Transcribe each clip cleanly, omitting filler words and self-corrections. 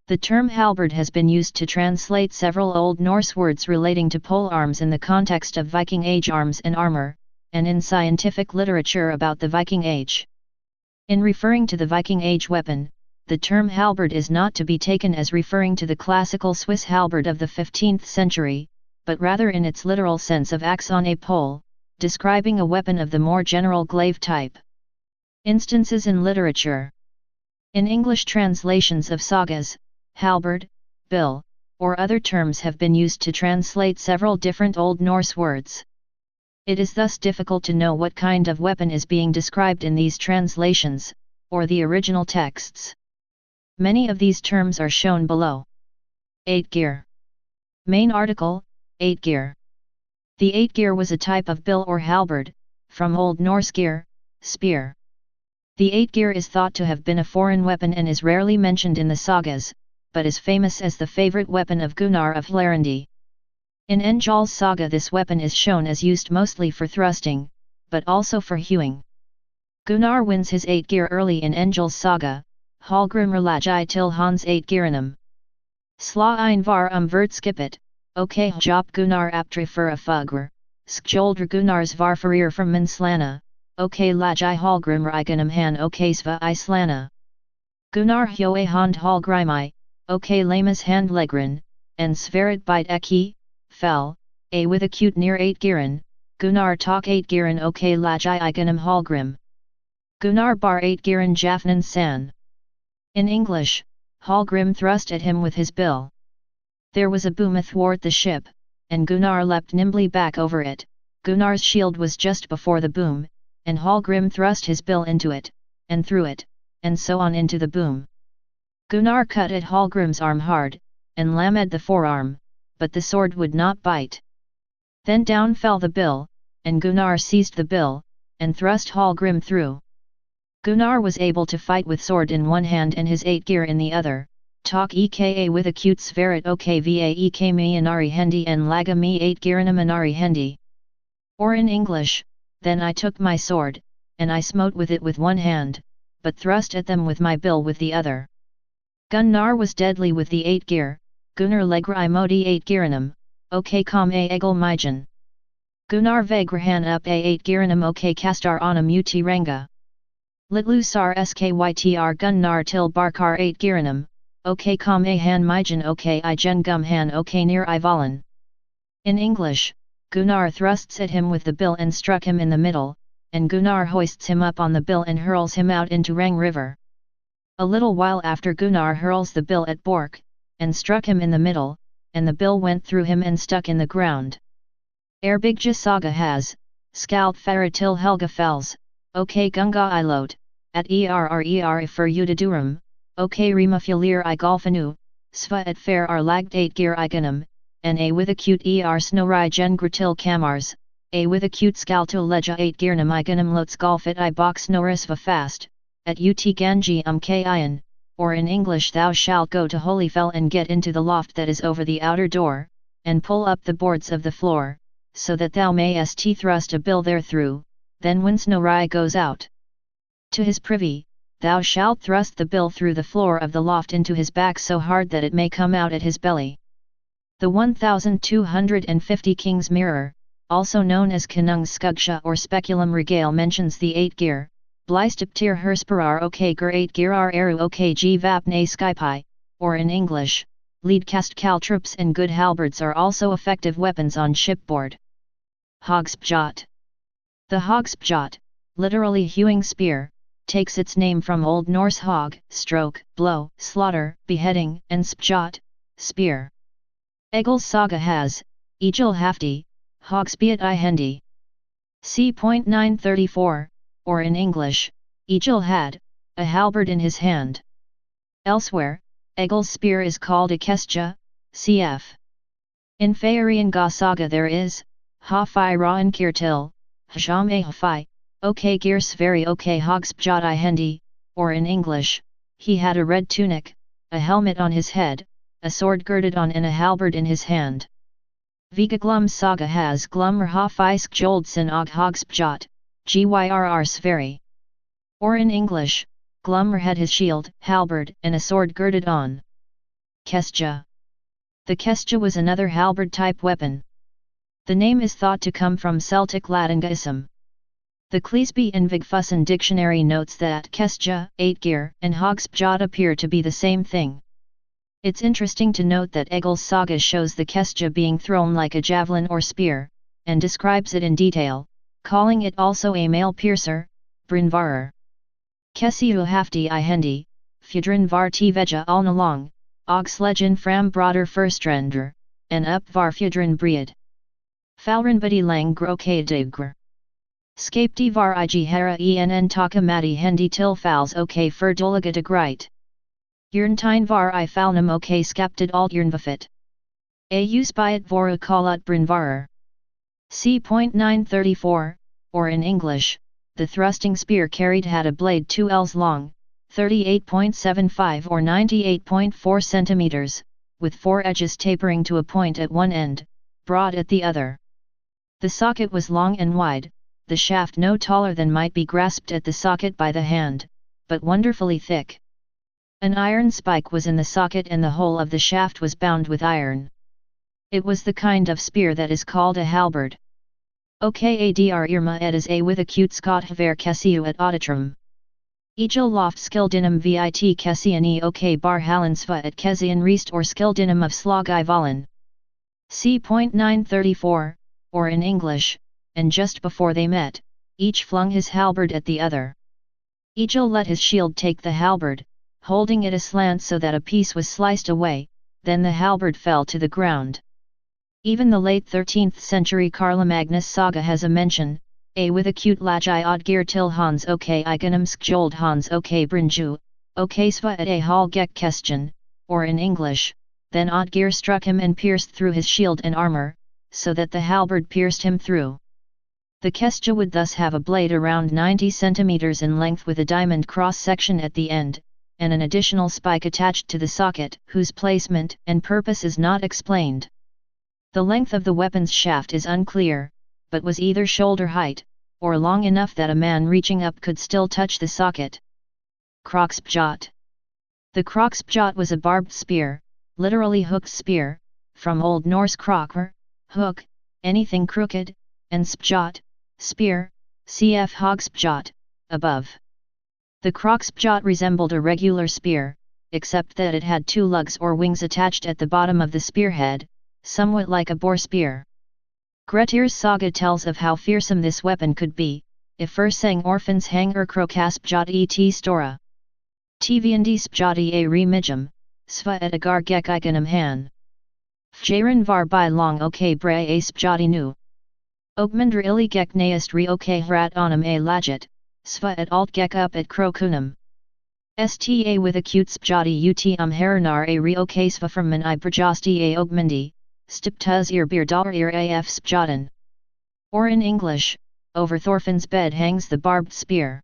The term halberd has been used to translate several Old Norse words relating to pole arms in the context of Viking Age arms and armor, and in scientific literature about the Viking Age. In referring to the Viking Age weapon, the term halberd is not to be taken as referring to the classical Swiss halberd of the 15th century, but rather in its literal sense of axe on a pole, describing a weapon of the more general glaive type. Instances in literature. In English translations of sagas, halberd, bill, or other terms have been used to translate several different Old Norse words. It is thus difficult to know what kind of weapon is being described in these translations, or the original texts. Many of these terms are shown below. 8-gear. Main article, 8-gear. The 8-gear was a type of bill or halberd, from Old Norse gear, spear. The 8-gear is thought to have been a foreign weapon and is rarely mentioned in the sagas, but is famous as the favorite weapon of Gunnar of Hlærindi. In Njál's saga this weapon is shown as used mostly for thrusting, but also for hewing. Gunnar wins his 8-gear early in Njál's saga, Hallgrimr lagi til hans 8-gearanum. Slå ein var vertskipet, ok hjop Gunnar aptre for a fugr, skjoldr Gunnars var farir from Minslana, ok lagi Hallgrimr iganum han ok sva I slana. Gunnar hjoe hand Hallgrimai, ok lamas handlegren, and Sverret bite eki, fell, a with acute near 8-gearan, Gunnar talk 8-gearan ok lagi iganum Hallgrim. Gunnar bar 8-gearan Jafnan san. In English, Hallgrim thrust at him with his bill. There was a boom athwart the ship, and Gunnar leapt nimbly back over it. Gunnar's shield was just before the boom, and Hallgrim thrust his bill into it, and through it, and so on into the boom. Gunnar cut at Hallgrim's arm hard, and lamed the forearm, but the sword would not bite. Then down fell the bill, and Gunnar seized the bill, and thrust Hallgrim through. Gunnar was able to fight with sword in one hand and his 8-gear in the other, talk eka with acute Sverret ok va ek me anari hendi and laga me 8-gearanum anari hendi. Or in English, then I took my sword, and I smote with it with one hand, but thrust at them with my bill with the other. Gunnar was deadly with the 8-gear, Gunnar legra I modi 8-gearanum, ok com a egel mygen. Gunnar vegrahan up a 8-gearanum ok kastar onum uti ranga. Litlusar skytr Gunnar til barkar 8-gearanum, ok com a han mygen ok I gen gum han ok near I volan. In English, Gunnar thrusts at him with the bill and struck him in the middle, and Gunnar hoists him up on the bill and hurls him out into Rang river. A little while after Gunnar hurls the bill at Bork, and struck him in the middle, and the bill went through him and stuck in the ground. Erbigja saga has, Skald fara til Helga fells, ok gunga I loat, at errer for udadurum, ok rima fulir I golfanu, sva at fair are lagged 8-gear iganum, and a with acute snowri gen gratil kamars, a with acute scalto leja 8-gearnum iganum lots golfit I box norisva fast, at ut ganji kian, or in English thou shalt go to Holyfell and get into the loft that is over the outer door, and pull up the boards of the floor, so that thou mayest thrust a bill there through, then when Snorri goes out to his privy, thou shalt thrust the bill through the floor of the loft into his back so hard that it may come out at his belly. The 1250 King's Mirror, also known as Konungs Skuggsha or Speculum Regale, mentions the 8-gear, Blystiptir Hersparar ok gur 8-gear eru ok g vapne skypi, or in English, Leadcast caltrops and good halberds are also effective weapons on shipboard. Hogspjot. The hogspjot, literally hewing spear, takes its name from Old Norse hog, stroke, blow, slaughter, beheading, and spjot, spear. Egil's saga has, Egil hafti, hogspiat I hendi. C.934, or in English, Egil had, a halberd in his hand. Elsewhere, Egil's spear is called a Questio, cf. In Fërianga saga there is, ha-fi ra'an kirtil, hjam a ha-fi, ok gear sveri ok hogspjot I hendi, or in English, he had a red tunic, a helmet on his head, a sword girded on and a halberd in his hand. Vigaglum saga has glumr ha-fi skjoldsen og hogspjot, gyrr sveri. Or in English, Glumr had his shield, halberd, and a sword girded on. Questio. The Questio was another halberd-type weapon. The name is thought to come from Celtic Latingism. The Cleasby and Vigfusson dictionary notes that Questio, 8-gear, and Hogspjot appear to be the same thing. It's interesting to note that Egil's saga shows the Questio being thrown like a javelin or spear, and describes it in detail, calling it also a mail piercer, brynvarer. Questio hafti I hendi, fjudrin var tveja alnalong, og slegin fram broader firstrender, and up var fjudrin breed. Falrin bidi lang grokadigr. Skapti var ig hera enn taka mati hendi til fals ok fer doliga de grite. Jerntein var I falnum ok skaptid alt jernvafit. A usbyet vora kalat brynvarer. C.934, or in English, the thrusting spear carried had a blade 2 ells long, 38.75 or 98.4 centimeters, with 4 edges tapering to a point at one end, broad at the other. The socket was long and wide, the shaft no taller than might be grasped at the socket by the hand, but wonderfully thick. An iron spike was in the socket and the whole of the shaft was bound with iron. It was the kind of spear that is called a halberd. Okadr irma et is a with acute scot haver Questio et auditrum. Egil loft skildinum vit Questioni ok bar halensva et Quesian reist or skildinum of slag I valen. C.934, or in English, and just before they met, each flung his halberd at the other. Egil let his shield take the halberd, holding it aslant so that a piece was sliced away, then the halberd fell to the ground. Even the late 13th century Carlomagnus saga has a mention, a with acute lagi odgir til hans ok igenum skjold hans ok brinju, ok sva et a hal gek question, or in English, then Odgir struck him and pierced through his shield and armor, so that the halberd pierced him through. The Questio would thus have a blade around 90 centimeters in length with a diamond cross-section at the end, and an additional spike attached to the socket, whose placement and purpose is not explained. The length of the weapon's shaft is unclear, but was either shoulder height, or long enough that a man reaching up could still touch the socket. Krokspjot. The Krokspjot was a barbed spear, literally hooked spear, from Old Norse krokr, hook, anything crooked, and spjot, spear, cf. Hogspjot, above. The Krokspjot resembled a regular spear, except that it had 2 lugs or wings attached at the bottom of the spearhead, somewhat like a boar spear. Grettir's saga tells of how fearsome this weapon could be, if sang orphans hanger Krokaspjot et stora. Tviendi spjoti a remijum, sva et agar gek igenum han. Fjaren var by long ok bre a spjoti nu. Ogmundra ili gek naest re ok hrat onum a laget, sva et alt gek up at krokunum. Sta with acute spjoti ut heranar a re ok sva from man I brajosti a ogmundi, stiptuz ir beer dar ir af spjotin. Or in English, over Thorfinn's bed hangs the barbed spear.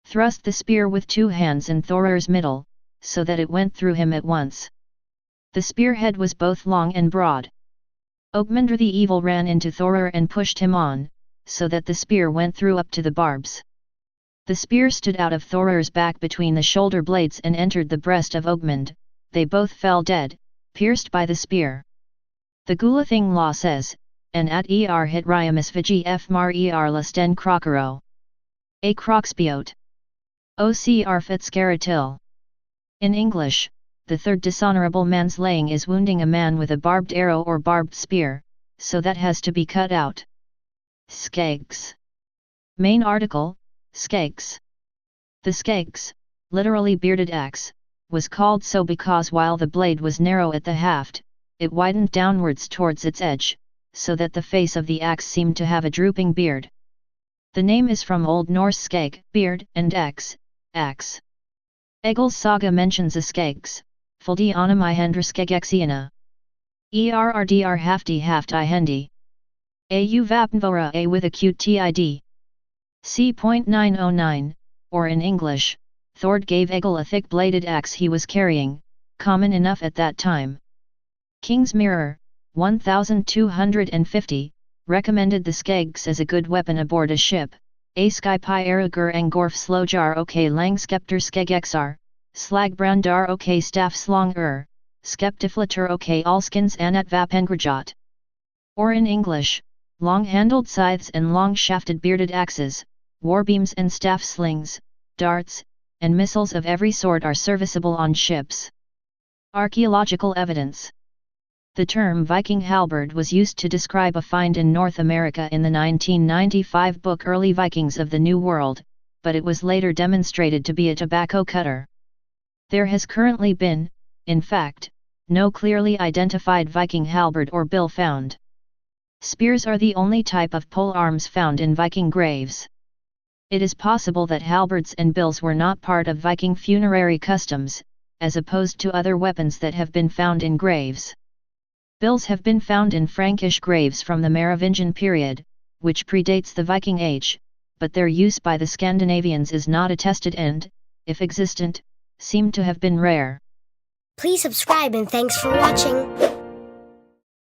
Thrust the spear with 2 hands in Thoror's middle, so that it went through him at once. The spearhead was both long and broad. Ogmundra the Evil ran into Thoror and pushed him on, so that the spear went through up to the barbs. The spear stood out of Thoror's back between the shoulder blades and entered the breast of Ogmund. They both fell dead, pierced by the spear. The Gulathing law says, and at hit Ryamus vigi f mar lasten krokero. A krokspiot. Ocr fitskaratil. In English, the third dishonorable manslaying is wounding a man with a barbed arrow or barbed spear, so that has to be cut out. Skaggs. Main article, Skaggs. The Skaggs, literally bearded axe, was called so because while the blade was narrow at the haft, it widened downwards towards its edge, so that the face of the axe seemed to have a drooping beard. The name is from Old Norse skag, beard, and axe, axe. Egil's saga mentions a Skaggs, fuldi onum I hendra Skaggexiana. Errdr hafti haft I hendi. Au vapnvora a with acute tid. C.909, or in English, Thord gave Egil a thick-bladed axe he was carrying, common enough at that time. King's Mirror, 1250, recommended the Skaggs as a good weapon aboard a ship. A skypie eragur angorf slojar ok lang skepter skeggexar, slag brandar ok staff slong skeptiflater ok allskins annat vapengrajat. Or in English, long-handled scythes and long-shafted bearded axes, warbeams and staff slings, darts, and missiles of every sort are serviceable on ships. Archaeological evidence. The term Viking halberd was used to describe a find in North America in the 1995 book Early Vikings of the New World, but it was later demonstrated to be a tobacco cutter. There has currently been, in fact, no clearly identified Viking halberd or bill found. Spears are the only type of pole arms found in Viking graves. It is possible that halberds and bills were not part of Viking funerary customs, as opposed to other weapons that have been found in graves. Bills have been found in Frankish graves from the Merovingian period, which predates the Viking Age, but their use by the Scandinavians is not attested and, if existent, seem to have been rare. Please subscribe and thanks for watching.